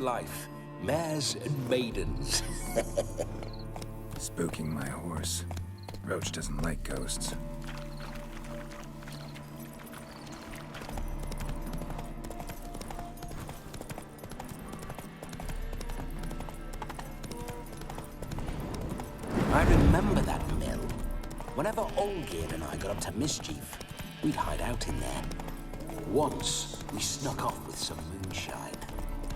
Life, mares and maidens. Spooking my horse. Roach doesn't like ghosts. I remember that mill. Whenever Olgir and I got up to mischief, we'd hide out in there. Once, we snuck off with some moonshine.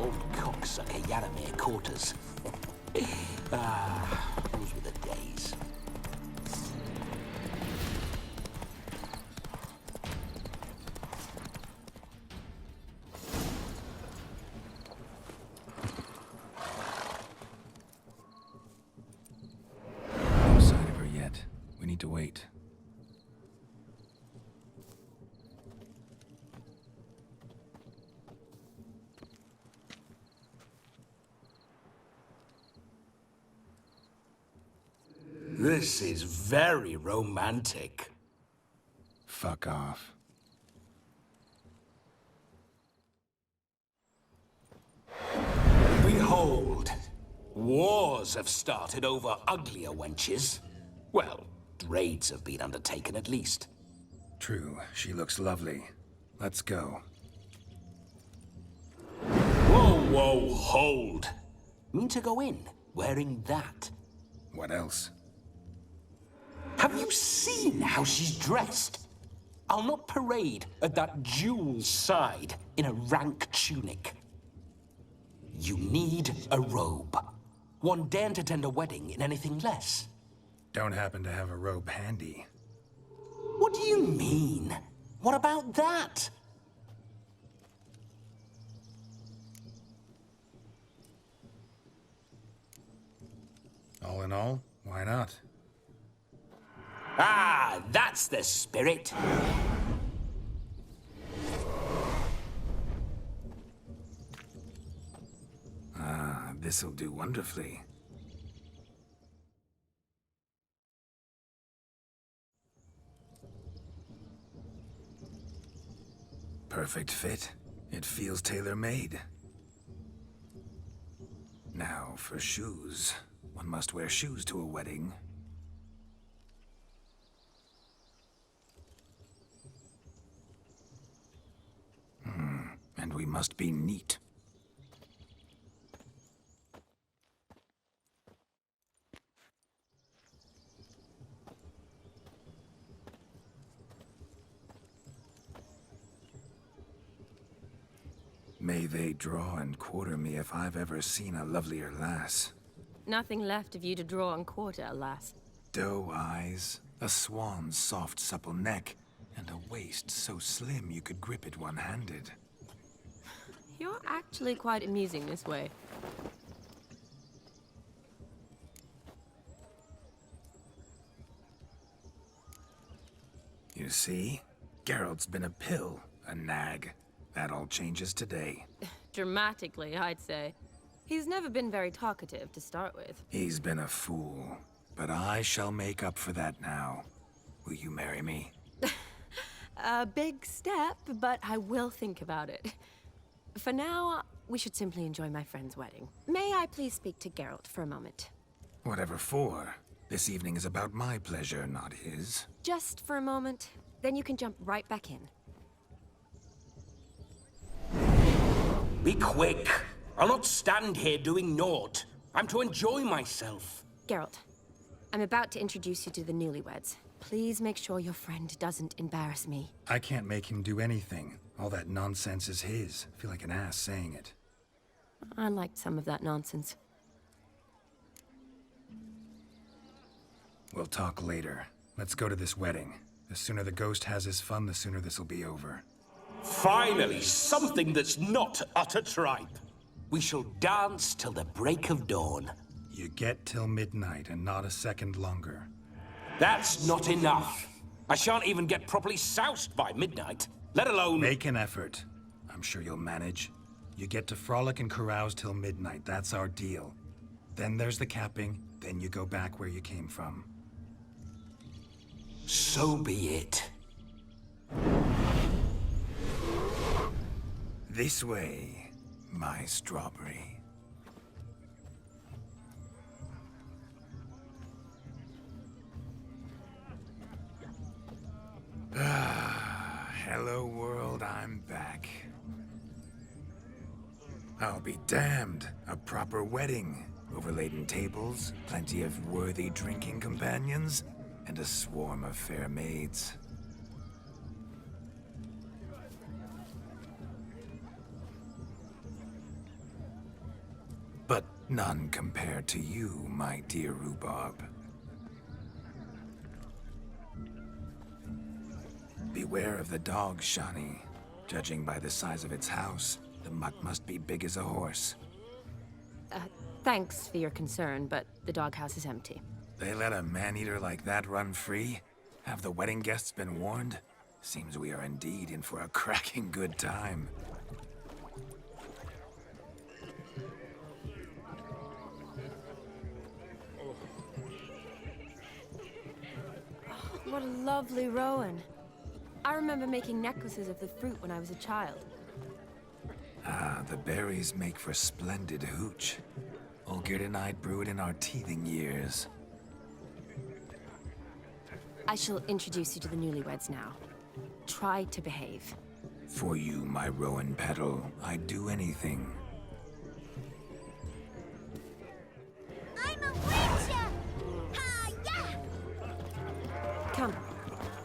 Old cocksucker Yaramir caught us. Those were the days. No sign of her yet. We need to wait. This is very romantic. Fuck off. Behold, wars have started over uglier wenches. Well, raids have been undertaken at least. True, she looks lovely. Let's go. Whoa, hold. Mean to go in, wearing that? What else? Have you seen how she's dressed? I'll not parade at that jewel's side in a rank tunic. You need a robe. One daren't attend a wedding in anything less. Don't happen to have a robe handy. What do you mean? What about that? All in all, why not? Ah, that's the spirit. This'll do wonderfully. Perfect fit. It feels tailor-made. Now, for shoes. One must wear shoes to a wedding. And we must be neat. May they draw and quarter me if I've ever seen a lovelier lass. Nothing left of you to draw and quarter, alas. Doe eyes, a swan's soft supple neck, and a waist so slim you could grip it one-handed. You're actually quite amusing this way. You see? Geralt's been a pill, a nag. That all changes today. Dramatically, I'd say. He's never been very talkative to start with. He's been a fool, but I shall make up for that now. Will you marry me? A big step, but I will think about it. For now, we should simply enjoy my friend's wedding. May I please speak to Geralt for a moment? Whatever for. This evening is about my pleasure, not his. Just for a moment, then you can jump right back in. Be quick. I'll not stand here doing naught. I'm to enjoy myself. Geralt, I'm about to introduce you to the newlyweds. Please make sure your friend doesn't embarrass me. I can't make him do anything. All that nonsense is his. I feel like an ass saying it. I liked some of that nonsense. We'll talk later. Let's go to this wedding. The sooner the ghost has his fun, the sooner this'll be over. Finally, something that's not utter tripe. We shall dance till the break of dawn. You get till midnight and not a second longer. That's not enough. I shan't even get properly soused by midnight, let alone... Make an effort. I'm sure you'll manage. You get to frolic and carouse till midnight. That's our deal. Then there's the capping. Then you go back where you came from. So be it. This way, my strawberry. Hello world, I'm back. I'll be damned. A proper wedding. Overladen tables, plenty of worthy drinking companions, and a swarm of fair maids. But none compared to you, my dear rhubarb. Beware of the dog, Shani. Judging by the size of its house, the mutt must be big as a horse. Thanks for your concern, but the doghouse is empty. They let a man-eater like that run free? Have the wedding guests been warned? Seems we are indeed in for a cracking good time. What a lovely rowan. I remember making necklaces of the fruit when I was a child. Ah, the berries make for splendid hooch. Olgerd and I brewed in our teething years. I shall introduce you to the newlyweds now. Try to behave. For you, my rowan petal, I'd do anything. I'm a witcher! Ha, yeah! Come.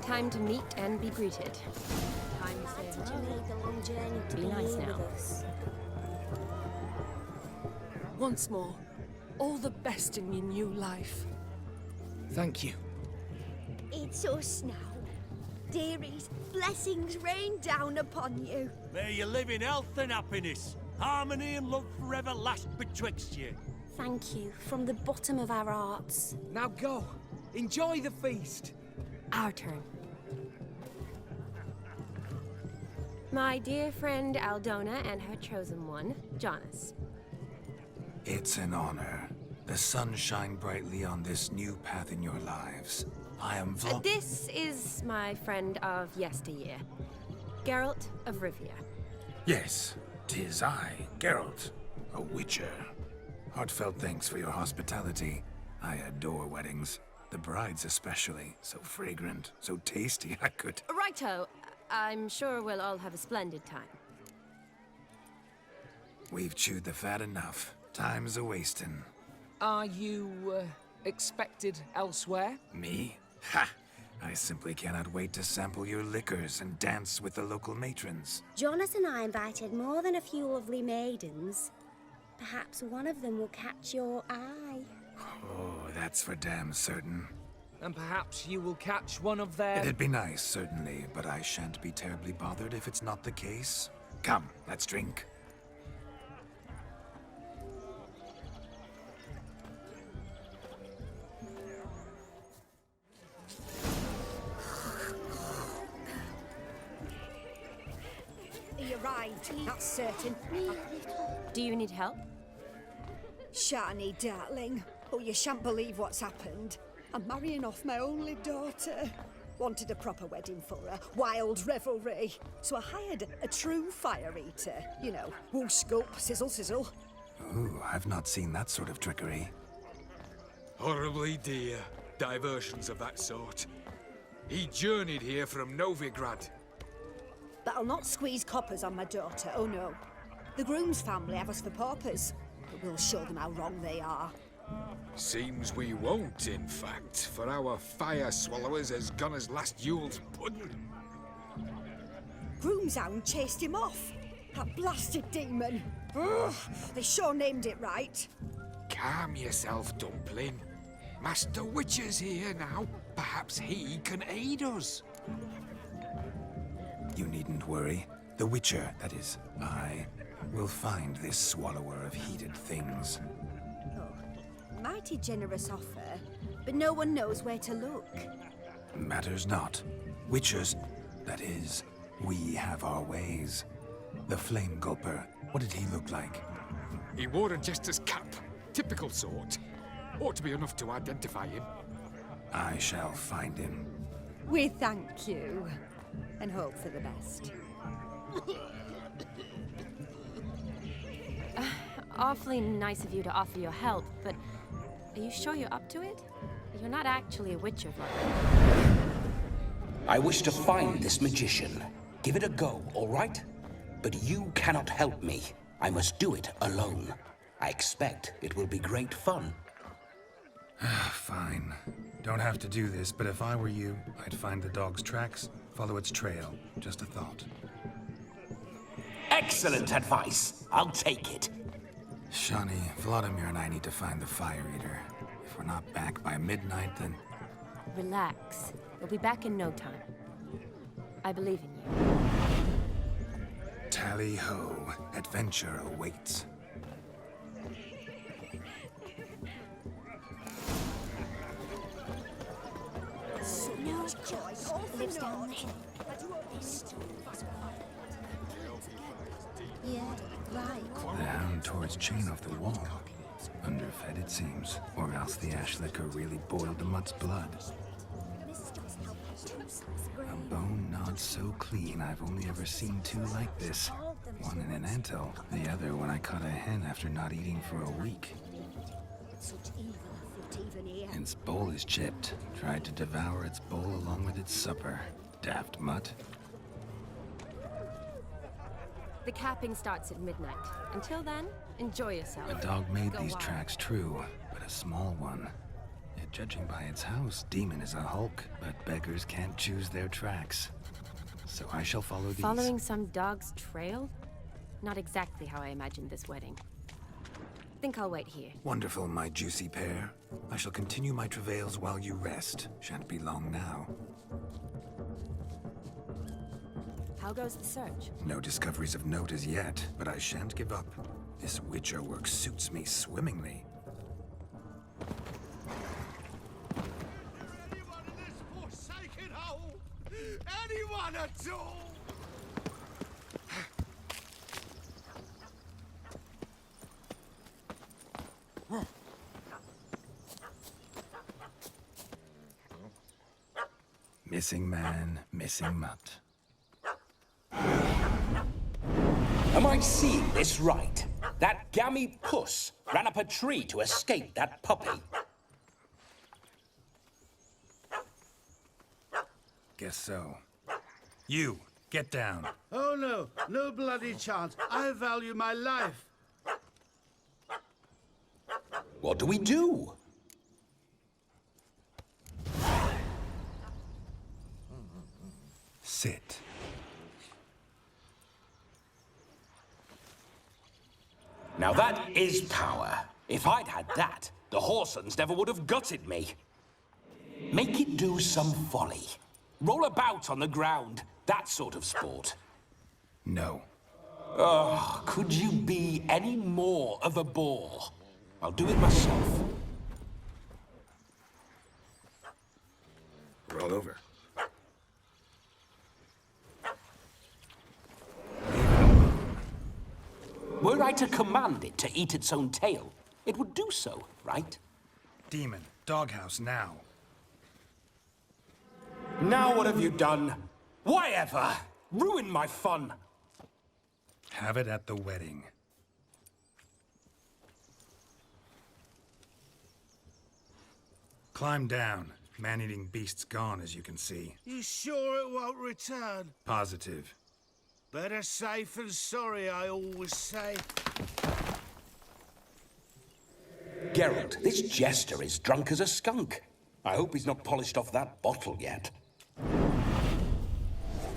Time to meet and be greeted. Time to say Did you hello. make the long journey to Be be nice here now. with us? Once more, all the best in your new life. Thank you. It's us now. Dearies, blessings rain down upon you. May you live in health and happiness. Harmony and love forever last betwixt you. Thank you from the bottom of our hearts. Now go. Enjoy the feast. Our turn. My dear friend Aldona and her chosen one, Jonas. It's an honor. The sun shine brightly on this new path in your lives. I am This is my friend of yesteryear, Geralt of Rivia. Yes, 'tis I, Geralt, a witcher. Heartfelt thanks for your hospitality. I adore weddings. The brides especially. So fragrant, so tasty, I could... Righto. I'm sure we'll all have a splendid time. We've chewed the fat enough. Time's a-wasting. Are you, expected elsewhere? Me? Ha! I simply cannot wait to sample your liquors and dance with the local matrons. Jonas and I invited more than a few lovely maidens. Perhaps one of them will catch your eye. Oh, that's for damn certain. And perhaps you will catch one of their... It'd be nice, certainly, but I shan't be terribly bothered if it's not the case. Come, let's drink. He arrived, that's certain. Do you need help? Shani, darling. Oh, you shan't believe what's happened. I'm marrying off my only daughter. Wanted a proper wedding for her, wild revelry. So I hired a true fire eater. You know, whoosh, scoop, sizzle, sizzle. Ooh, I've not seen that sort of trickery. Horribly dear diversions of that sort. He journeyed here from Novigrad. But I'll not squeeze coppers on my daughter, oh no. The groom's family have us for paupers, but we'll show them how wrong they are. Seems we won't, in fact, for our fire swallowers has gone as last Yule's pudding. Groom's hound chased him off. That blasted demon. Ugh, they sure named it right. Calm yourself, Dumpling. Master Witcher's here now. Perhaps he can aid us. You needn't worry. The Witcher, that is, I, will find this swallower of heated things. Mighty generous offer, but no one knows where to look. Matters not. Witchers, that is, we have our ways. The Flame Gulper, what did he look like? He wore a jester's cap. Typical sort. Ought to be enough to identify him. I shall find him. We thank you, and hope for the best. Awfully nice of you to offer your help, but are you sure you're up to it? You're not actually a witcher, brother. I wish to find this magician. Give it a go, all right? But you cannot help me. I must do it alone. I expect it will be great fun. Fine. Don't have to do this, but if I were you, I'd find the dog's tracks, follow its trail. Just a thought. Excellent advice. I'll take it. Shani, Vladimir and I need to find the fire eater. If we're not back by midnight, then... Relax. We'll be back in no time. I believe in you. Tally-ho. Adventure awaits. Lives down the hill. Yeah, right. The hound tore its chain off the wall. Underfed, it seems. Or else the ash liquor really boiled the mutt's blood. A bone gnawed so clean, I've only ever seen two like this. One in an anthill, the other when I caught a hen after not eating for a week. Its bowl is chipped. Tried to devour its bowl along with its supper. Daft mutt. The capping starts at midnight. Until then, enjoy yourself. A dog made Go these wild. tracks true, but a small one. Yet judging by its house, Demon is a hulk, but beggars can't choose their tracks. So I shall follow these. Following some dog's trail? Not exactly how I imagined this wedding. Think I'll wait here. Wonderful, my juicy pair. I shall continue my travails while you rest. Shan't be long now. How goes the search? No discoveries of note as yet, but I shan't give up. This witcher work suits me swimmingly. Anyone in this forsaken hole? Anyone at all? Missing man, missing mutt. Am I seeing this right? That gammy puss ran up a tree to escape that puppy. Guess so. You, get down. Oh no, no bloody chance. I value my life. What do we do? Sit. Now that is power. If I'd had that, the Horsons never would have gutted me. Make it do some folly. Roll about on the ground. That sort of sport. No. Oh, could you be any more of a bore? I'll do it myself. Roll over. Were I to command it to eat its own tail, it would do so, right? Demon, doghouse now. Now what have you done? Why ever? Ruin my fun. Have it at the wedding. Climb down. Man-eating beast's gone, as you can see. You sure it won't return? Positive. Better safe than sorry, I always say. Geralt, this jester is drunk as a skunk. I hope he's not polished off that bottle yet.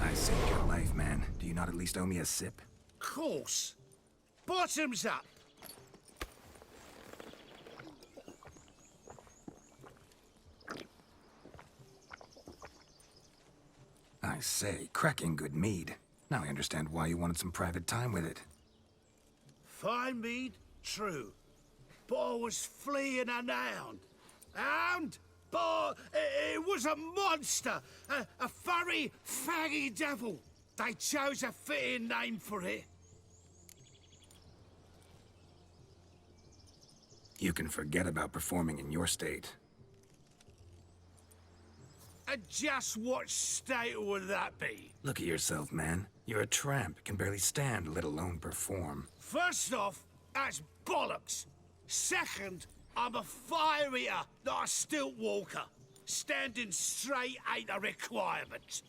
I saved your life, man. Do you not at least owe me a sip? Course. Bottoms up. I say, cracking good mead. Now I understand why you wanted some private time with it. Fine mead, true. But I was fleeing an hound. Hound? But it was a monster. A furry, faggy devil. They chose a fitting name for it. You can forget about performing in your state. And just what state would that be? Look at yourself, man. You're a tramp, can barely stand, let alone perform. First off, that's bollocks. Second, I'm a fire eater, not a stilt walker. Standing straight ain't a requirement.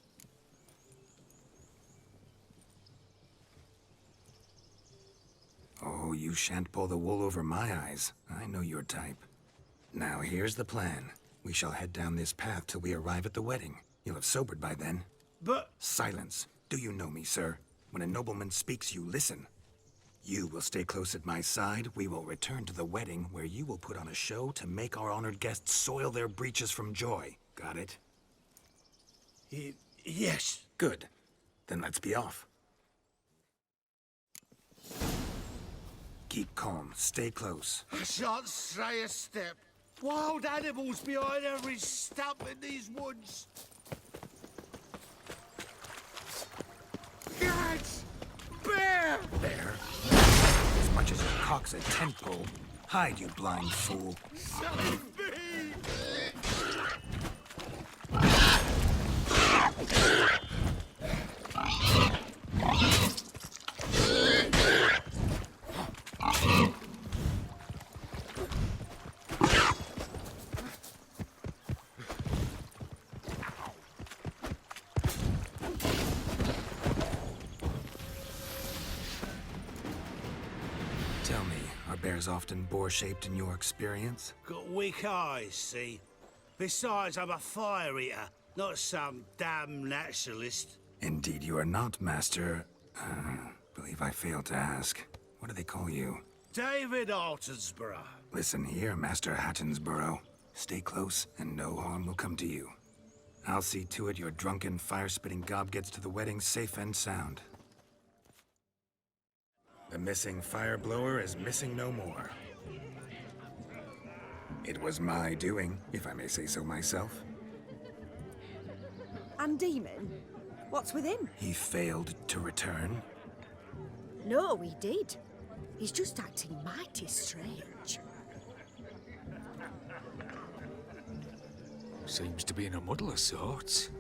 Oh, you shan't pull the wool over my eyes. I know your type. Now, here's the plan. We shall head down this path till we arrive at the wedding. You'll have sobered by then. But... Silence. Do you know me, sir? When a nobleman speaks, you listen. You will stay close at my side. We will return to the wedding, where you will put on a show to make our honored guests soil their breeches from joy. Got it? Yes. Good. Then let's be off. Keep calm. Stay close. I shan't stray a step. Wild animals behind every stump in these woods. Gads! Bear! There. As much as your cock's a tent pole. Hide, you blind fool. Save me! Tell me, are bears often boar-shaped in your experience? Got weak eyes, see? Besides, I'm a fire eater, not some damn naturalist. Indeed you are not, Master. Believe I failed to ask. What do they call you? David Altonsborough. Listen here, Master Hattonsborough. Stay close, and no harm will come to you. I'll see to it your drunken, fire-spitting gob gets to the wedding safe and sound. The missing fire blower is missing no more. It was my doing, if I may say so myself. And Demon? What's with him? He failed to return. No, he did. He's just acting mighty strange. Seems to be in a muddle of sorts.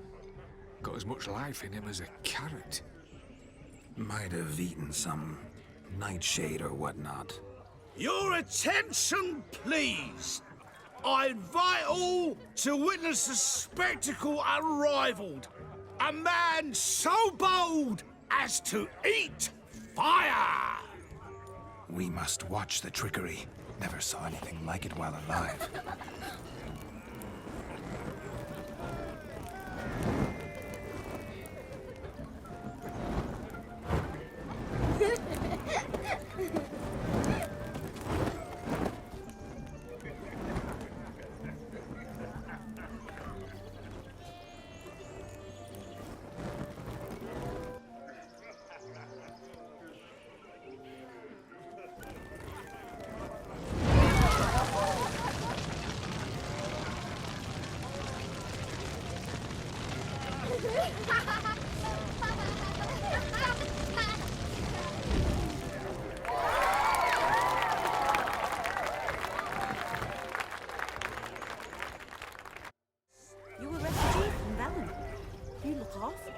Got as much life in him as a carrot. Might have eaten some nightshade or whatnot. Your attention, please. I invite all to witness a spectacle unrivaled. A man so bold as to eat fire! We must watch the trickery. Never saw anything like it while alive. You a refugee from Velen? You look awful.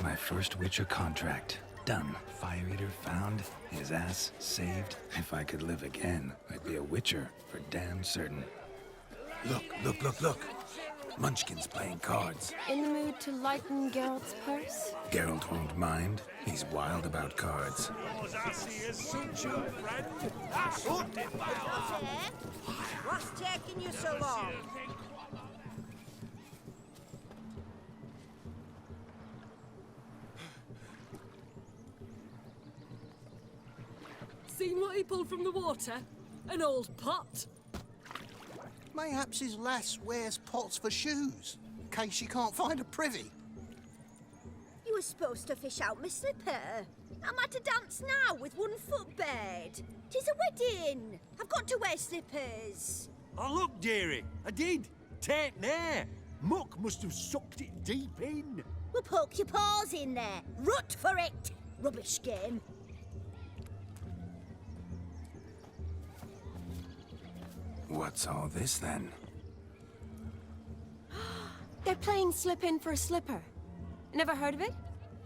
My first Witcher contract. Done. Fire Eater found. His ass saved. If I could live again, I'd be a Witcher for damn certain. Look, look, look, look. Munchkin's playing cards. In the mood to lighten Geralt's purse? Geralt won't mind. He's wild about cards. What's taking you so long? Seen what he pulled from the water? An old pot. Mayhaps his lass wears pots for shoes, in case she can't find a privy. You were supposed to fish out my slipper. I'm at a dance now with one foot bared. 'Tis a wedding. I've got to wear slippers. Oh, look, dearie, I did. Take there. Muck must have sucked it deep in. Well, poke your paws in there. Rut for it. Rubbish game. What's all this then? They're playing slip in for a slipper. Never heard of it?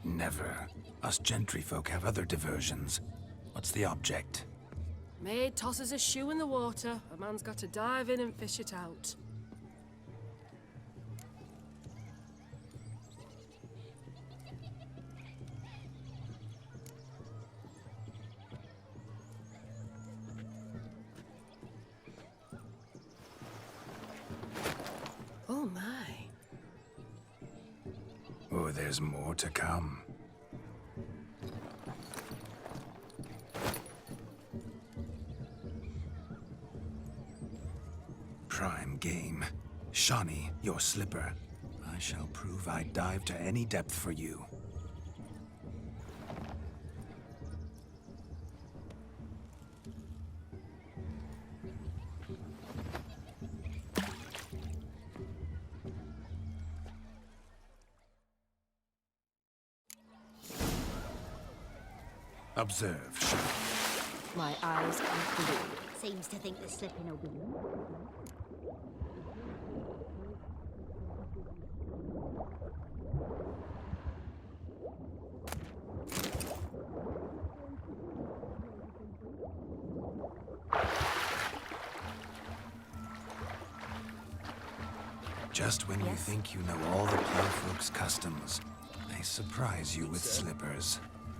Never. Us gentry folk have other diversions. What's the object? Maid tosses a shoe in the water. A man's got to dive in and fish it out. Oh my. Oh, there's more to come. Prime game. Shani, your slipper. I shall prove I dive to any depth for you. Observe, Shani. My eyes are blue. Seems to think the slipping will be Just when you think you know all the plowfolk's customs, they surprise you with slippers.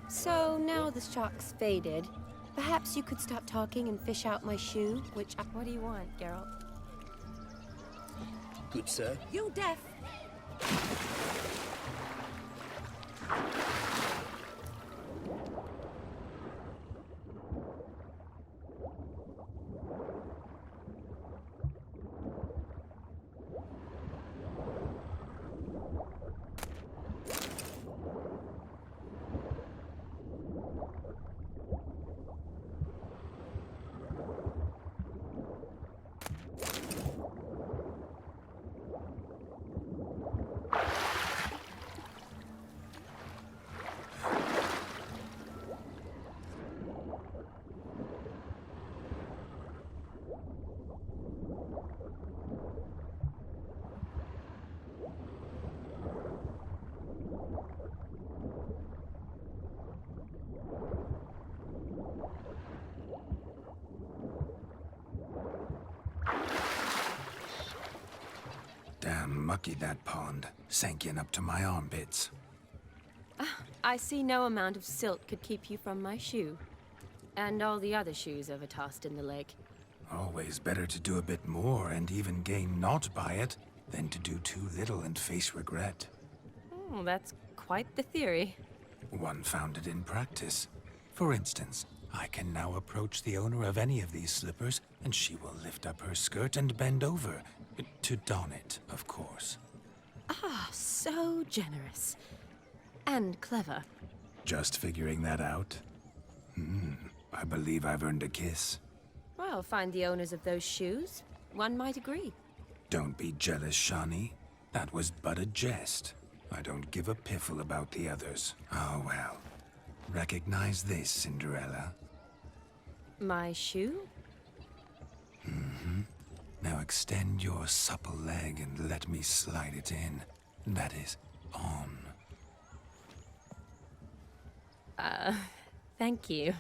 So now the shock's faded. Perhaps you could stop talking and fish out my shoe, which... What do you want, Geralt? Good, sir. You deaf! Damn mucky that pond. Sank in up to my armpits. I see no amount of silt could keep you from my shoe. And all the other shoes ever tossed in the lake. Always better to do a bit more and even gain naught by it than to do too little and face regret. Oh, that's quite the theory. One founded in practice. For instance, I can now approach the owner of any of these slippers, and she will lift up her skirt and bend over. To don it, of course. Ah, so generous. And clever. Just figuring that out? I believe I've earned a kiss. Well, find the owners of those shoes. One might agree. Don't be jealous, Shani. That was but a jest. I don't give a piffle about the others. Oh, well. Recognize this, Cinderella. My shoe? Now extend your supple leg and let me slide it in. That is, on. Thank you.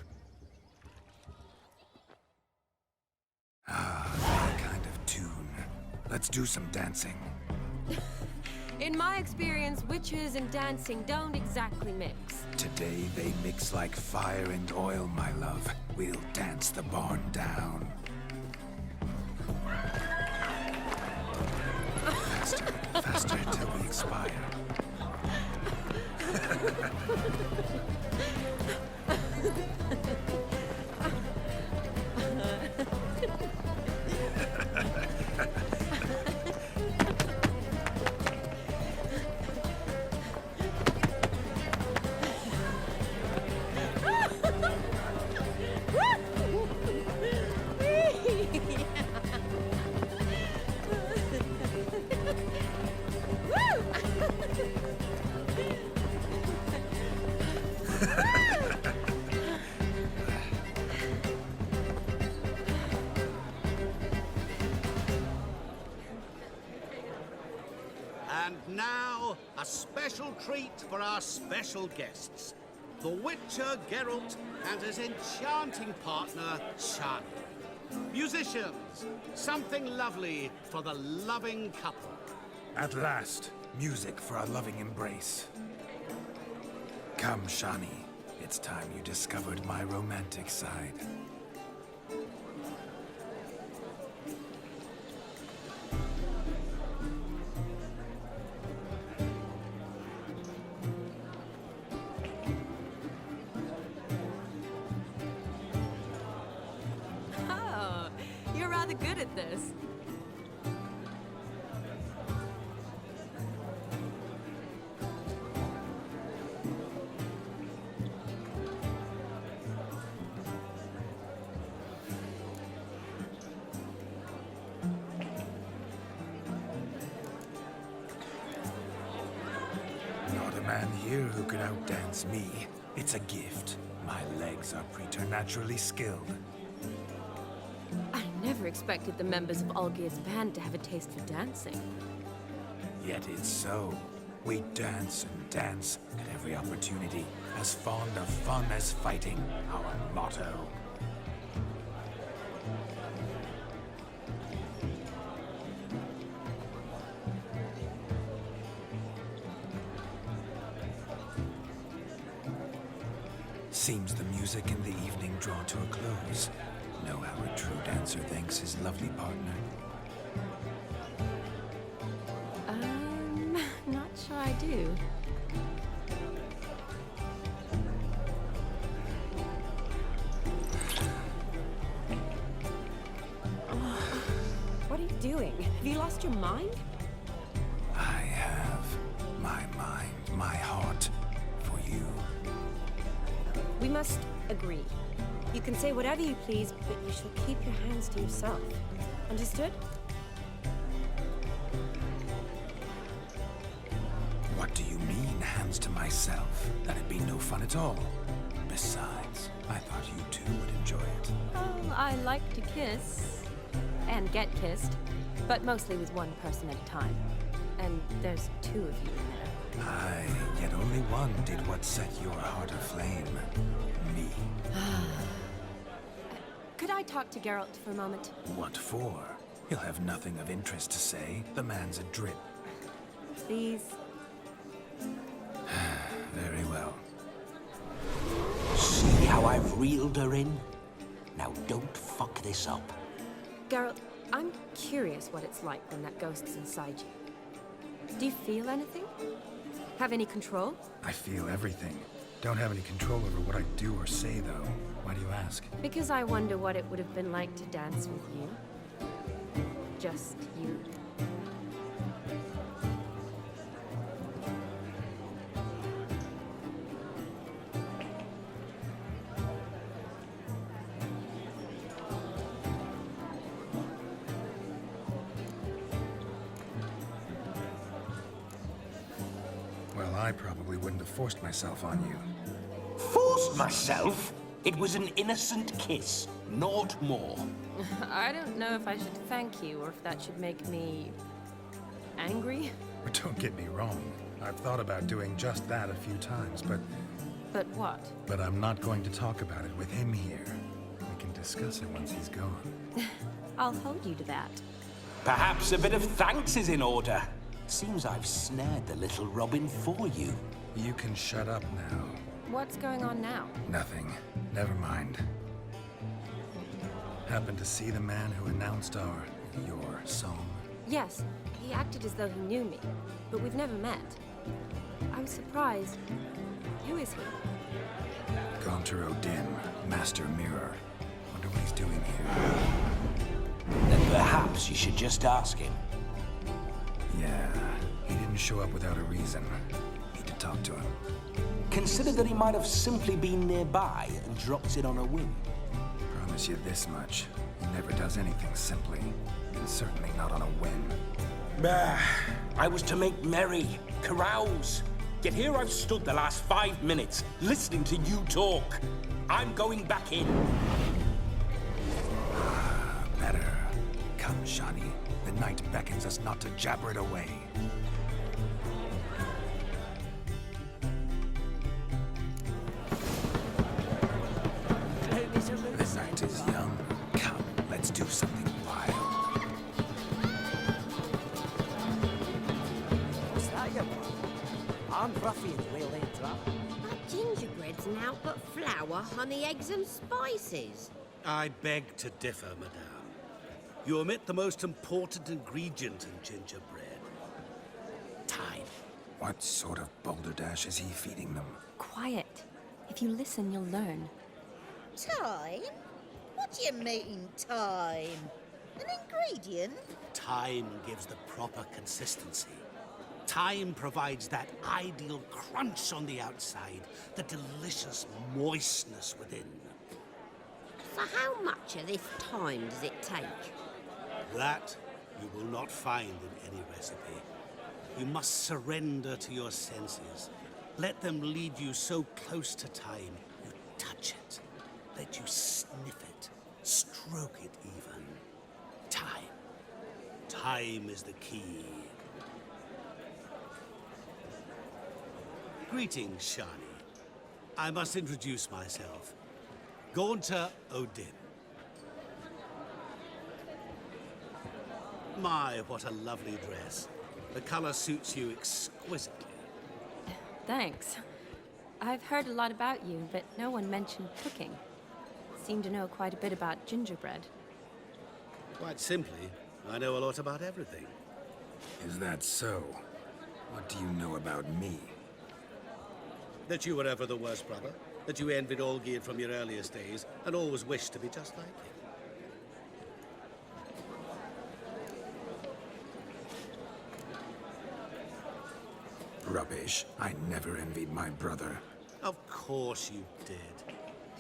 That kind of tune. Let's do some dancing. In my experience, witches and dancing don't exactly mix. Today they mix like fire and oil, my love. We'll dance the barn down. Faster, faster till we expire. And now, a special treat for our special guests. the Witcher Geralt and his enchanting partner, Shani. Musicians, something lovely for the loving couple. At last, music for a loving embrace. Come, Shani. It's time you discovered my romantic side. Oh, you're rather good at this. Not a man here who could outdance me. It's a gift. My legs are preternaturally skilled. I never expected the members of Olgir's band to have a taste for dancing. Yet it's so. We dance and dance at every opportunity, as fond of fun as fighting, our motto. Seems the music in the evening draw to a close. Know how a true dancer thanks his lovely partner. Not sure I do. What are you doing? Have you lost your mind? I have my mind, my heart for you. We must agree. You can say whatever you please, but you shall keep your hands to yourself. Understood? What do you mean, hands to myself? That'd be no fun at all. Besides, I thought you two would enjoy it. Oh, I like to kiss. And get kissed. But mostly with one person at a time. And there's two of you in there. Aye, yet only one did what set your heart aflame. Me. Could I talk to Geralt for a moment? What for? He'll have nothing of interest to say. The man's a drip. Please. Very well. See how I've reeled her in? Now don't fuck this up. Geralt, I'm curious what it's like when that ghost's inside you. Do you feel anything? Have any control? I feel everything. Don't have any control over what I do or say, though. Why do you ask? Because I wonder what it would have been like to dance with you. Just you. Well, I probably wouldn't have forced myself on you. Forced myself? It was an innocent kiss, naught more. I don't know if I should thank you or if that should make me angry. But don't get me wrong. I've thought about doing just that a few times, but But what? I'm not going to talk about it with him here. We can discuss it once he's gone. I'll hold you to that. Perhaps a bit of thanks is in order. Seems I've snared the little robin for you. You can shut up now. What's going on now? Nothing. Never mind. Happened to see the man who announced your song? Yes, he acted as though he knew me, but we've never met. I was surprised. Who is he? Gonter Dim, Master Mirror. Wonder what he's doing here. Then perhaps you should just ask him. Yeah, he didn't show up without a reason. Need to talk to him. Consider that he might have simply been nearby and dropped it on a whim. Promise you this much. He never does anything simply. And certainly not on a whim. Bah, I was to make merry, carouse. Yet here I've stood the last 5 minutes, listening to you talk. I'm going back in. Better. Come, Shani. The night beckons us not to jabber it away. ruffians will they drop. That gingerbread's now but flour, honey, eggs and spices. I beg to differ, madame. You omit the most important ingredient in gingerbread. Time. What sort of balderdash is he feeding them? Quiet. If you listen, you'll learn. Time? What do you mean, time? An ingredient? Time gives the proper consistency. Time provides that ideal crunch on the outside, the delicious moistness within. For how much of this time does it take? That you will not find in any recipe. You must surrender to your senses. Let them lead you so close to time, you touch it. Let you sniff it, stroke it even. Time. Time is the key. Greetings, Shani. I must introduce myself. Gaunter Odin. My, what a lovely dress. The color suits you exquisitely. Thanks. I've heard a lot about you, but no one mentioned cooking. Seem to know quite a bit about gingerbread. Quite simply, I know a lot about everything. Is that so? What do you know about me? That you were ever the worst brother. That you envied Olgierd from your earliest days and always wished to be just like him. Rubbish. I never envied my brother. Of course you did.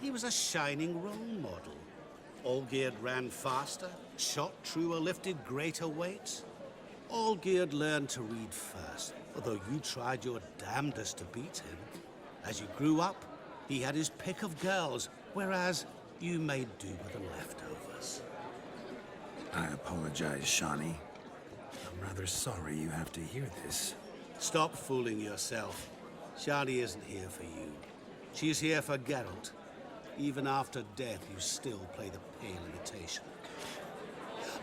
He was a shining role model. Olgierd ran faster, shot truer, lifted greater weights. Olgierd learned to read first, although you tried your damnedest to beat him. As you grew up, he had his pick of girls, whereas you made do with the leftovers. I apologize, Shani. I'm rather sorry you have to hear this. Stop fooling yourself. Shani isn't here for you. She's here for Geralt. Even after death, you still play the pale imitation.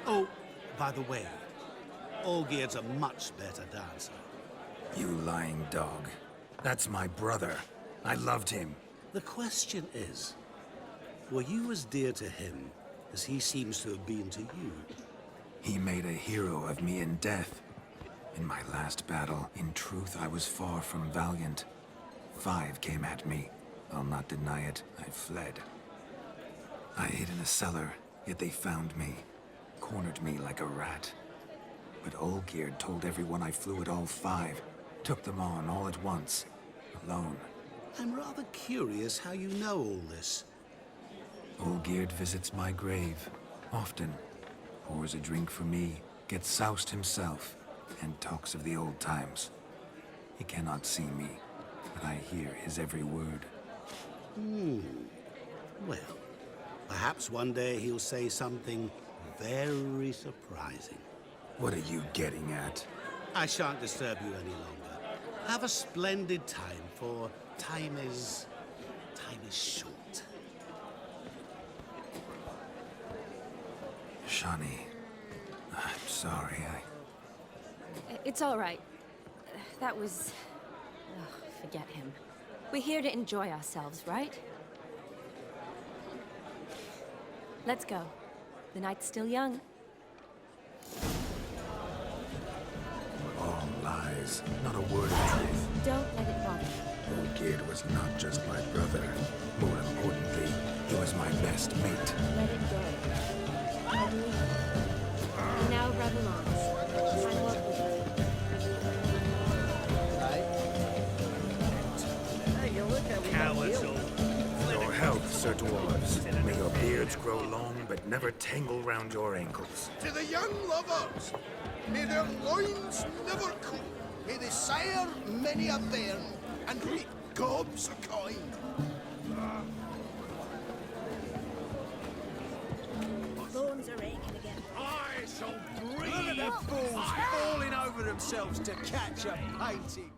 Oh, by the way, Olgierd's a much better dancer. You lying dog. That's my brother. I loved him. The question is, were you as dear to him as he seems to have been to you? He made a hero of me in death. In my last battle, in truth, I was far from valiant. 5 came at me. I'll not deny it, I fled. I hid in a cellar, yet they found me. Cornered me like a rat. But Olgierd told everyone I flew at all 5. Took them on all at once. Alone. I'm rather curious how you know all this. Olgierd visits my grave. Often. Pours a drink for me. Gets soused himself. And talks of the old times. He cannot see me, but I hear his every word. Well, perhaps one day he'll say something very surprising. What are you getting at? I shan't disturb you any longer. Have a splendid time, for time is short. Shani, I'm sorry, It's all right. That was... Ugh, forget him. We're here to enjoy ourselves, right? Let's go. The night's still young. All lies, not a word of truth. Don't let it bother you. Olgierd was not just my brother. More importantly, he was my best mate. Let it go. I believe you. We now rub along. I work with you. Cowards all. Your health, Sir Dwarves. May your beards grow long, but never tangle round your ankles. To the young lovers, may their loins never cool. May they sire many a bairn and reap gobs of coin. Bones are aching again. I shall breathe. Look at the fools falling over themselves to catch a painting.